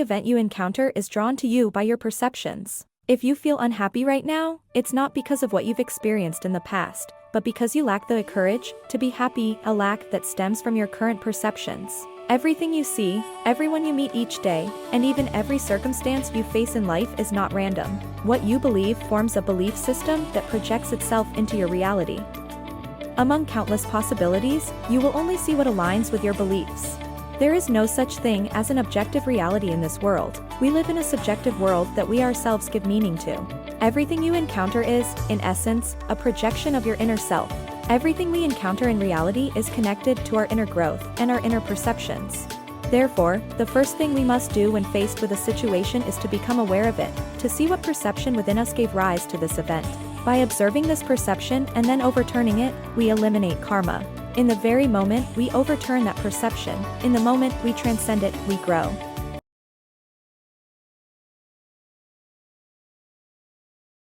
every event you encounter is drawn to you by your perceptions. If you feel unhappy right now, it's not because of what you've experienced in the past, but because you lack the courage to be happy, a lack that stems from your current perceptions. Everything you see, everyone you meet each day, and even every circumstance you face in life is not random. What you believe forms a belief system that projects itself into your reality. Among countless possibilities, you will only see what aligns with your beliefs. There is no such thing as an objective reality in this world. We live in a subjective world that we ourselves give meaning to. Everything you encounter is, in essence, a projection of your inner self. Everything we encounter in reality is connected to our inner growth and our inner perceptions. Therefore, the first thing we must do when faced with a situation is to become aware of it, to see what perception within us gave rise to this event. By observing this perception and then overturning it, we eliminate karma. In the very moment we overturn that perception, in the moment we transcend it, we grow.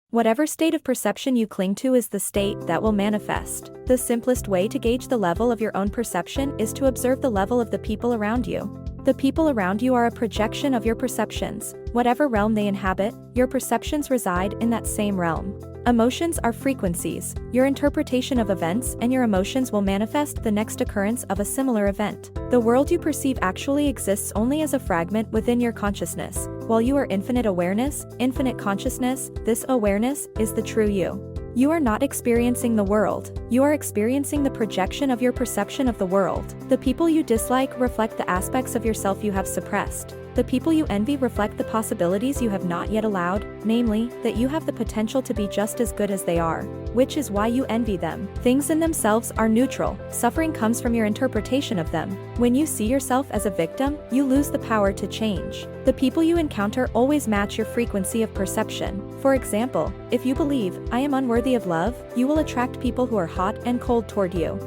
Whatever state of perception you cling to is the state that will manifest. The simplest way to gauge the level of your own perception is to observe the level of the people around you. The people around you are a projection of your perceptions. Whatever realm they inhabit, your perceptions reside in that same realm. Emotions are frequencies. Your interpretation of events and your emotions will manifest the next occurrence of a similar event. The world you perceive actually exists only as a fragment within your consciousness. While you are infinite awareness, infinite consciousness, this awareness is the true you. You are not experiencing the world, you are experiencing the projection of your perception of the world. The people you dislike reflect the aspects of yourself you have suppressed. The people you envy reflect the possibilities you have not yet allowed, namely, that you have the potential to be just as good as they are, which is why you envy them. Things in themselves are neutral, suffering comes from your interpretation of them. When you see yourself as a victim, you lose the power to change. The people you encounter always match your frequency of perception. For example, if you believe, "I am unworthy of love," you will attract people who are hot and cold toward you.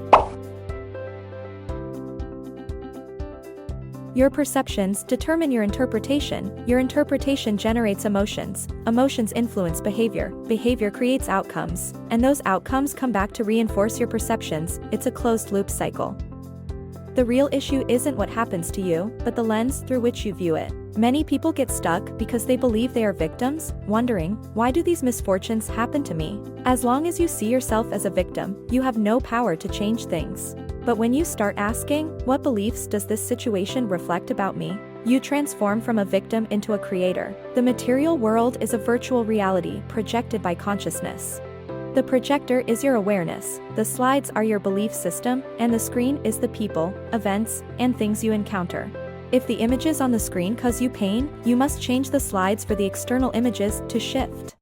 Your perceptions determine your interpretation. Your interpretation generates emotions. Emotions influence behavior. Behavior creates outcomes. And those outcomes come back to reinforce your perceptions. It's a closed-loop cycle. The real issue isn't what happens to you, but the lens through which you view it. Many people get stuck because they believe they are victims, wondering, why do these misfortunes happen to me? As long as you see yourself as a victim, you have no power to change things. But when you start asking, what beliefs does this situation reflect about me? You transform from a victim into a creator. The material world is a virtual reality projected by consciousness. The projector is your awareness, the slides are your belief system, and the screen is the people, events, and things you encounter. If the images on the screen cause you pain, you must change the slides for the external images to shift.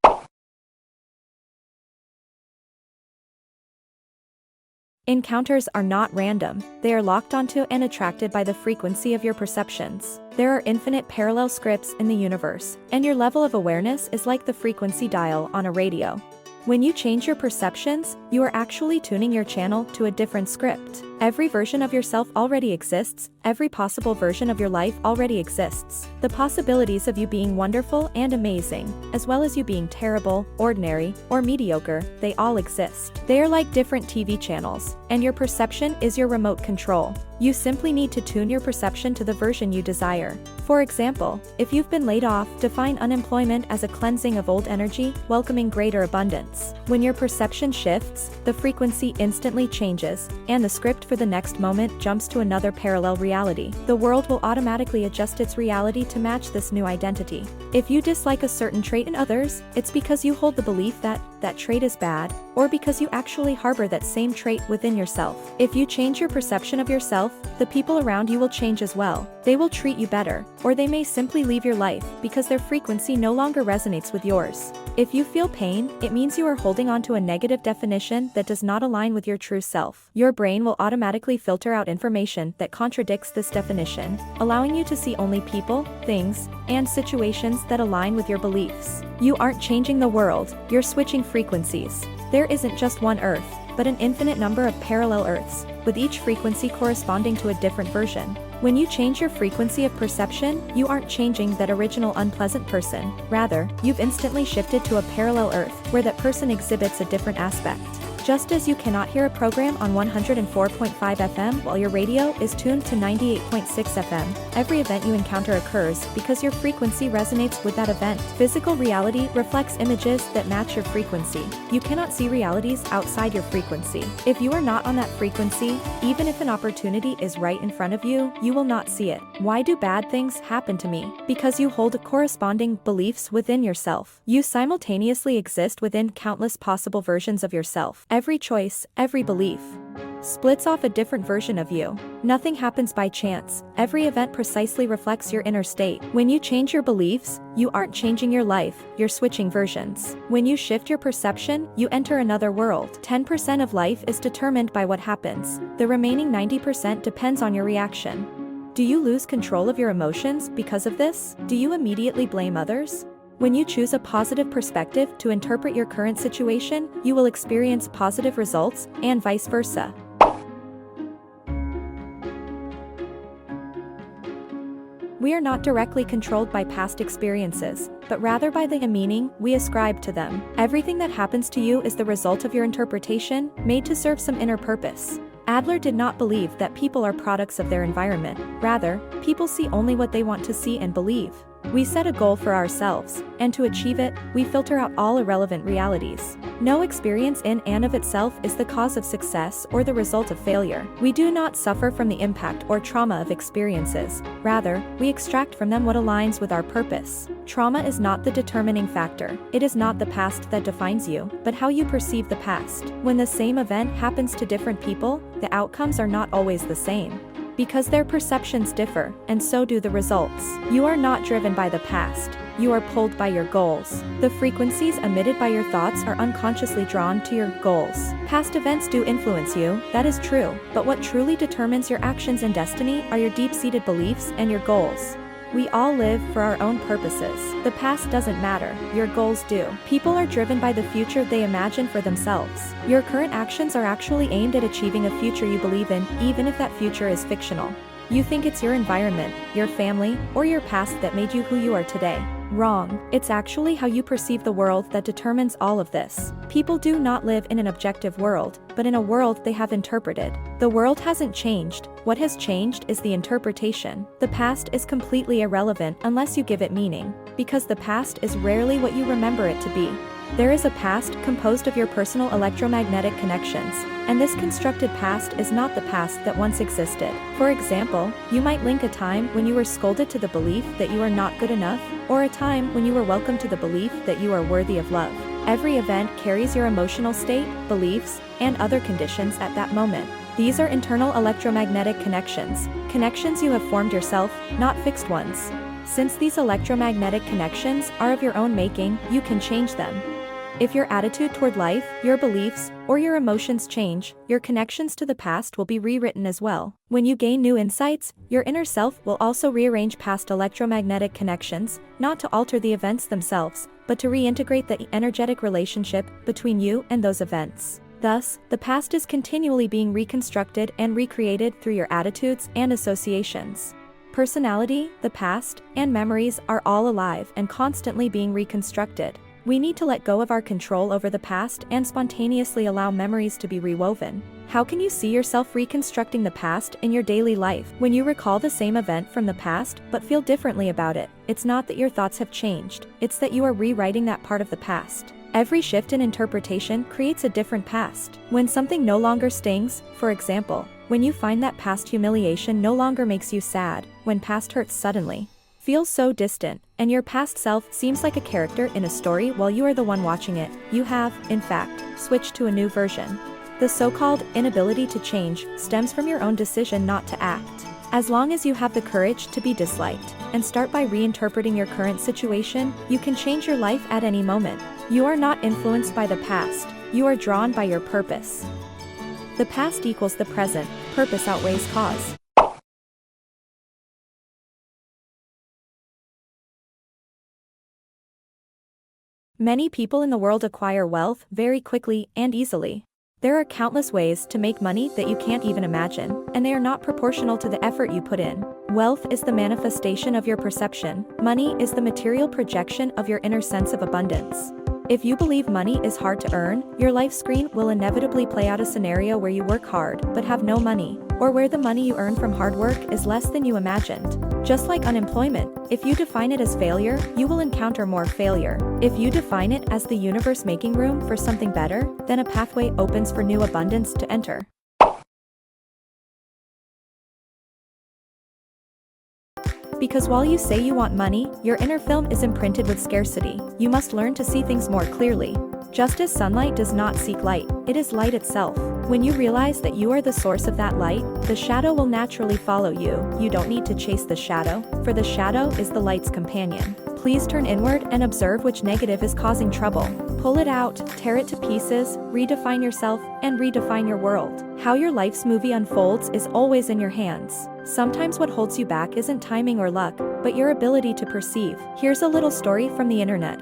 Encounters are not random, they are locked onto and attracted by the frequency of your perceptions. There are infinite parallel scripts in the universe, and your level of awareness is like the frequency dial on a radio. When you change your perceptions, you are actually tuning your channel to a different script. Every version of yourself already exists, every possible version of your life already exists. The possibilities of you being wonderful and amazing, as well as you being terrible, ordinary, or mediocre, they all exist. They are like different TV channels, and your perception is your remote control. You simply need to tune your perception to the version you desire. For example, if you've been laid off, define unemployment as a cleansing of old energy, welcoming greater abundance. When your perception shifts, the frequency instantly changes, and the script for the next moment jumps to another parallel reality. The world will automatically adjust its reality to match this new identity. If you dislike a certain trait in others, it's because you hold the belief that that trait is bad, or because you actually harbor that same trait within yourself. If you change your perception of yourself, the people around you will change as well. They will treat you better, or they may simply leave your life because their frequency no longer resonates with yours. If you feel pain, it means you are holding on to a negative definition that does not align with your true self. Your brain will automatically filter out information that contradicts this definition, allowing you to see only people, things, and situations that align with your beliefs. You aren't changing the world, you're switching frequencies. There isn't just one Earth, but an infinite number of parallel Earths, with each frequency corresponding to a different version. When you change your frequency of perception, you aren't changing that original unpleasant person. Rather, you've instantly shifted to a parallel Earth, where that person exhibits a different aspect. Just as you cannot hear a program on 104.5 FM while your radio is tuned to 98.6 FM, every event you encounter occurs because your frequency resonates with that event. Physical reality reflects images that match your frequency. You cannot see realities outside your frequency. If you are not on that frequency, even if an opportunity is right in front of you, you will not see it. Why do bad things happen to me? Because you hold corresponding beliefs within yourself. You simultaneously exist within countless possible versions of yourself. Every choice, every belief, splits off a different version of you. Nothing happens by chance. Every event precisely reflects your inner state. When you change your beliefs, you aren't changing your life, you're switching versions. When you shift your perception, you enter another world. 10% of life is determined by what happens. The remaining 90% depends on your reaction. Do you lose control of your emotions because of this? Do you immediately blame others? When you choose a positive perspective to interpret your current situation, you will experience positive results, and vice versa. We are not directly controlled by past experiences, but rather by the meaning we ascribe to them. Everything that happens to you is the result of your interpretation, made to serve some inner purpose. Adler did not believe that people are products of their environment. Rather, people see only what they want to see and believe. We set a goal for ourselves, and to achieve it, we filter out all irrelevant realities. No experience in and of itself is the cause of success or the result of failure. We do not suffer from the impact or trauma of experiences. Rather, we extract from them what aligns with our purpose. Trauma is not the determining factor. It is not the past that defines you, but how you perceive the past. When the same event happens to different people, the outcomes are not always the same. Because their perceptions differ, and so do the results. You are not driven by the past. You are pulled by your goals. The frequencies emitted by your thoughts are unconsciously drawn to your goals. Past events do influence you, that is true, but what truly determines your actions and destiny are your deep-seated beliefs and your goals. We all live for our own purposes. The past doesn't matter, your goals do. People are driven by the future they imagine for themselves. Your current actions are actually aimed at achieving a future you believe in, even if that future is fictional. You think it's your environment, your family, or your past that made you who you are today. Wrong. It's actually how you perceive the world that determines all of this. People do not live in an objective world, but in a world they have interpreted. The world hasn't changed. What has changed is the interpretation. The past is completely irrelevant unless you give it meaning, because the past is rarely what you remember it to be. There is a past composed of your personal electromagnetic connections, and this constructed past is not the past that once existed. For example, you might link a time when you were scolded to the belief that you are not good enough, or a time when you were welcomed to the belief that you are worthy of love. Every event carries your emotional state, beliefs, and other conditions at that moment. These are internal electromagnetic connections, connections you have formed yourself, not fixed ones. Since these electromagnetic connections are of your own making, you can change them. If your attitude toward life, your beliefs, or your emotions change, your connections to the past will be rewritten as well. When you gain new insights, your inner self will also rearrange past electromagnetic connections, not to alter the events themselves, but to reintegrate the energetic relationship between you and those events. Thus, the past is continually being reconstructed and recreated through your attitudes and associations. Personality, the past, and memories are all alive and constantly being reconstructed. We need to let go of our control over the past and spontaneously allow memories to be rewoven. How can you see yourself reconstructing the past in your daily life? When you recall the same event from the past but feel differently about it, it's not that your thoughts have changed, it's that you are rewriting that part of the past. Every shift in interpretation creates a different past. When something no longer stings, for example, when you find that past humiliation no longer makes you sad, when past hurts suddenly feels so distant, and your past self seems like a character in a story while you are the one watching it, you have, in fact, switched to a new version. The so-called inability to change stems from your own decision not to act. As long as you have the courage to be disliked, and start by reinterpreting your current situation, you can change your life at any moment. You are not influenced by the past, you are drawn by your purpose. The past equals the present, purpose outweighs cause. Many people in the world acquire wealth very quickly and easily. There are countless ways to make money that you can't even imagine, and they are not proportional to the effort you put in. Wealth is the manifestation of your perception. Money is the material projection of your inner sense of abundance. If you believe money is hard to earn, your life screen will inevitably play out a scenario where you work hard but have no money, or where the money you earn from hard work is less than you imagined. Just like unemployment, if you define it as failure, you will encounter more failure. If you define it as the universe making room for something better, then a pathway opens for new abundance to enter. Because while you say you want money, your inner film is imprinted with scarcity. You must learn to see things more clearly. Just as sunlight does not seek light, it is light itself. When you realize that you are the source of that light, the shadow will naturally follow you. You don't need to chase the shadow, for the shadow is the light's companion. Please turn inward and observe which negative is causing trouble. Pull it out, tear it to pieces, redefine yourself, and redefine your world. How your life's movie unfolds is always in your hands. Sometimes what holds you back isn't timing or luck, but your ability to perceive. Here's a little story from the internet.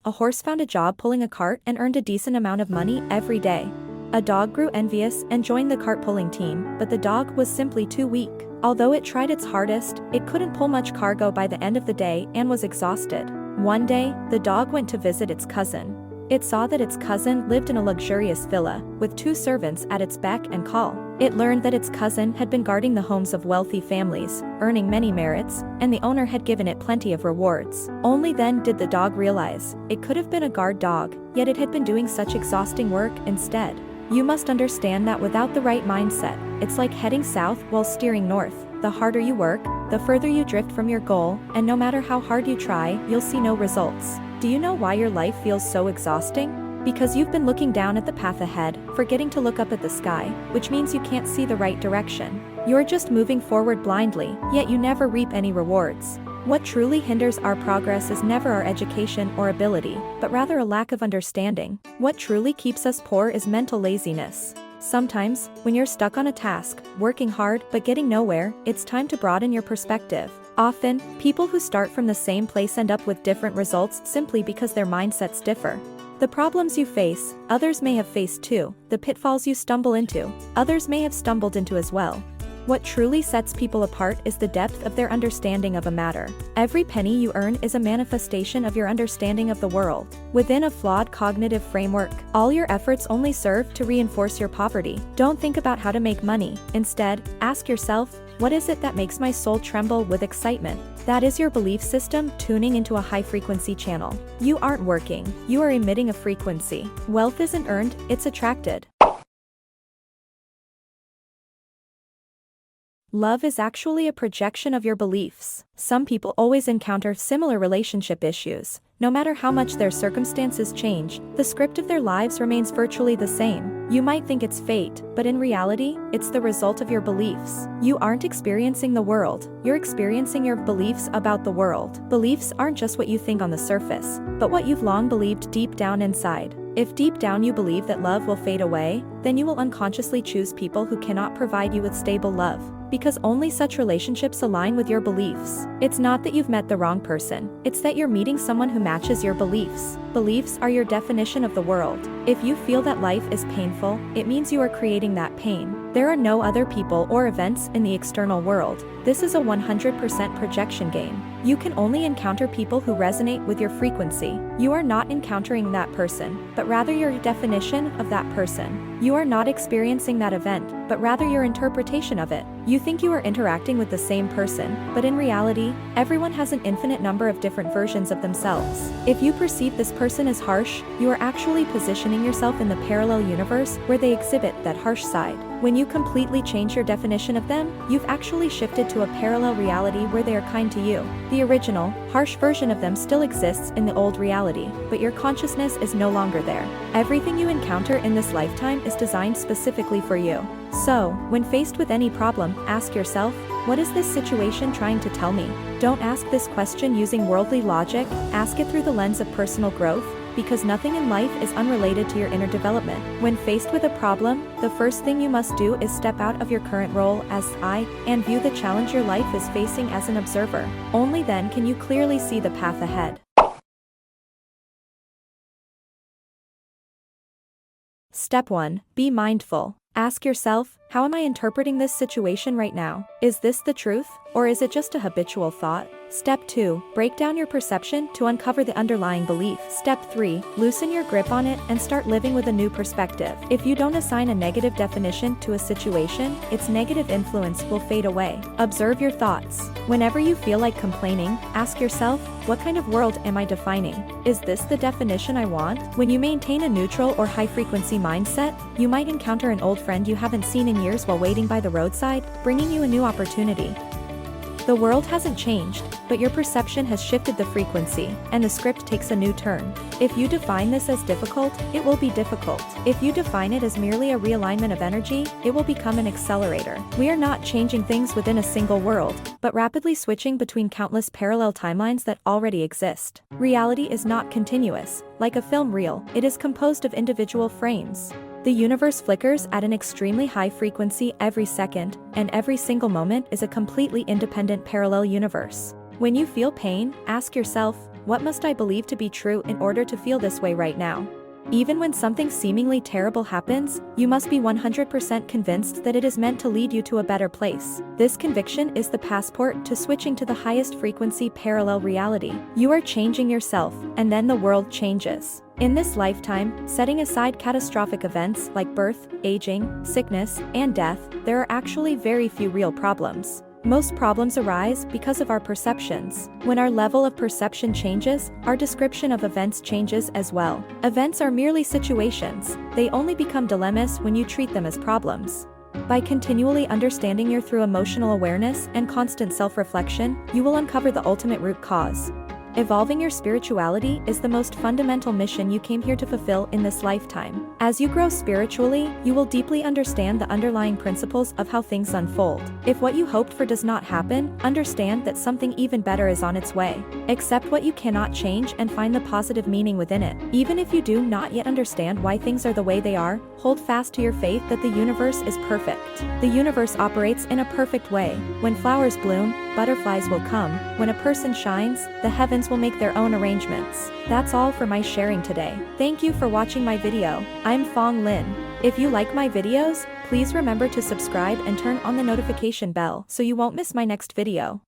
A horse found a job pulling a cart and earned a decent amount of money every day. A dog grew envious and joined the cart pulling team, but the dog was simply too weak. Although it tried its hardest, it couldn't pull much cargo by the end of the day and was exhausted. One day, the dog went to visit its cousin. It saw that its cousin lived in a luxurious villa, with 2 servants at its beck and call. It learned that its cousin had been guarding the homes of wealthy families, earning many merits, and the owner had given it plenty of rewards. Only then did the dog realize it could have been a guard dog, yet it had been doing such exhausting work instead. You must understand that without the right mindset, it's like heading south while steering north. The harder you work, the further you drift from your goal, and no matter how hard you try, you'll see no results. Do you know why your life feels so exhausting? Because you've been looking down at the path ahead, forgetting to look up at the sky, which means you can't see the right direction. You're just moving forward blindly, yet you never reap any rewards. What truly hinders our progress is never our education or ability, but rather a lack of understanding. What truly keeps us poor is mental laziness. Sometimes, when you're stuck on a task, working hard but getting nowhere, it's time to broaden your perspective. Often, people who start from the same place end up with different results simply because their mindsets differ. The problems you face, others may have faced too. The pitfalls you stumble into, others may have stumbled into as well. What truly sets people apart is the depth of their understanding of a matter. Every penny you earn is a manifestation of your understanding of the world. Within a flawed cognitive framework, all your efforts only serve to reinforce your poverty. Don't think about how to make money. Instead, ask yourself, what is it that makes my soul tremble with excitement? That is your belief system tuning into a high-frequency channel. You aren't working, you are emitting a frequency. Wealth isn't earned, it's attracted. Love is actually a projection of your beliefs. Some people always encounter similar relationship issues. No matter how much their circumstances change, the script of their lives remains virtually the same. You might think it's fate, but in reality, it's the result of your beliefs. You aren't experiencing the world, you're experiencing your beliefs about the world. Beliefs aren't just what you think on the surface, but what you've long believed deep down inside. If deep down you believe that love will fade away, then you will unconsciously choose people who cannot provide you with stable love, because only such relationships align with your beliefs. It's not that you've met the wrong person, it's that you're meeting someone who matches your beliefs. Beliefs are your definition of the world. If you feel that life is painful, it means you are creating that pain. There are no other people or events in the external world. This is a 100% projection game. You can only encounter people who resonate with your frequency. You are not encountering that person, but rather your definition of that person. You are not experiencing that event, but rather your interpretation of it. You think you are interacting with the same person, but in reality, everyone has an infinite number of different versions of themselves. If you perceive this person as harsh, you are actually positioning yourself in the parallel universe where they exhibit that harsh side. When you completely change your definition of them, you've actually shifted to a parallel reality where they are kind to you. The original, harsh version of them still exists in the old reality, but your consciousness is no longer there. Everything you encounter in this lifetime is designed specifically for you. So, when faced with any problem, ask yourself, what is this situation trying to tell me? Don't ask this question using worldly logic, ask it through the lens of personal growth, because nothing in life is unrelated to your inner development. When faced with a problem, the first thing you must do is step out of your current role as I, and view the challenge your life is facing as an observer. Only then can you clearly see the path ahead. Step 1. Be mindful. Ask yourself, how am I interpreting this situation right now? Is this the truth, or is it just a habitual thought? Step 2. Break down your perception to uncover the underlying belief. Step 3. Loosen your grip on it and start living with a new perspective. If you don't assign a negative definition to a situation, its negative influence will fade away. Observe your thoughts. Whenever you feel like complaining, ask yourself, what kind of world am I defining? Is this the definition I want? When you maintain a neutral or high-frequency mindset, you might encounter an old friend you haven't seen in years while waiting by the roadside, bringing you a new opportunity. The world hasn't changed, but your perception has shifted the frequency, and the script takes a new turn. If you define this as difficult, it will be difficult. If you define it as merely a realignment of energy, it will become an accelerator. We are not changing things within a single world, but rapidly switching between countless parallel timelines that already exist. Reality is not continuous. Like a film reel, it is composed of individual frames. The universe flickers at an extremely high frequency every second, and every single moment is a completely independent parallel universe. When you feel pain, ask yourself, what must I believe to be true in order to feel this way right now? Even when something seemingly terrible happens, you must be 100% convinced that it is meant to lead you to a better place. This conviction is the passport to switching to the highest frequency parallel reality. You are changing yourself, and then the world changes. In this lifetime, setting aside catastrophic events like birth, aging, sickness, and death, there are actually very few real problems. Most problems arise because of our perceptions. When our level of perception changes, our description of events changes as well. Events are merely situations. They only become dilemmas when you treat them as problems. By continually understanding your through emotional awareness and constant self-reflection, you will uncover the ultimate root cause. Evolving your spirituality is the most fundamental mission you came here to fulfill in this lifetime. As you grow spiritually, you will deeply understand the underlying principles of how things unfold. If what you hoped for does not happen, understand that something even better is on its way. Accept what you cannot change and find the positive meaning within it. Even if you do not yet understand why things are the way they are, hold fast to your faith that the universe is perfect. The universe operates in a perfect way. When flowers bloom, butterflies will come. When a person shines, the heavens will make their own arrangements. That's all for my sharing today. Thank you for watching my video. I'm Fang Lin. If you like my videos, please remember to subscribe and turn on the notification bell so you won't miss my next video.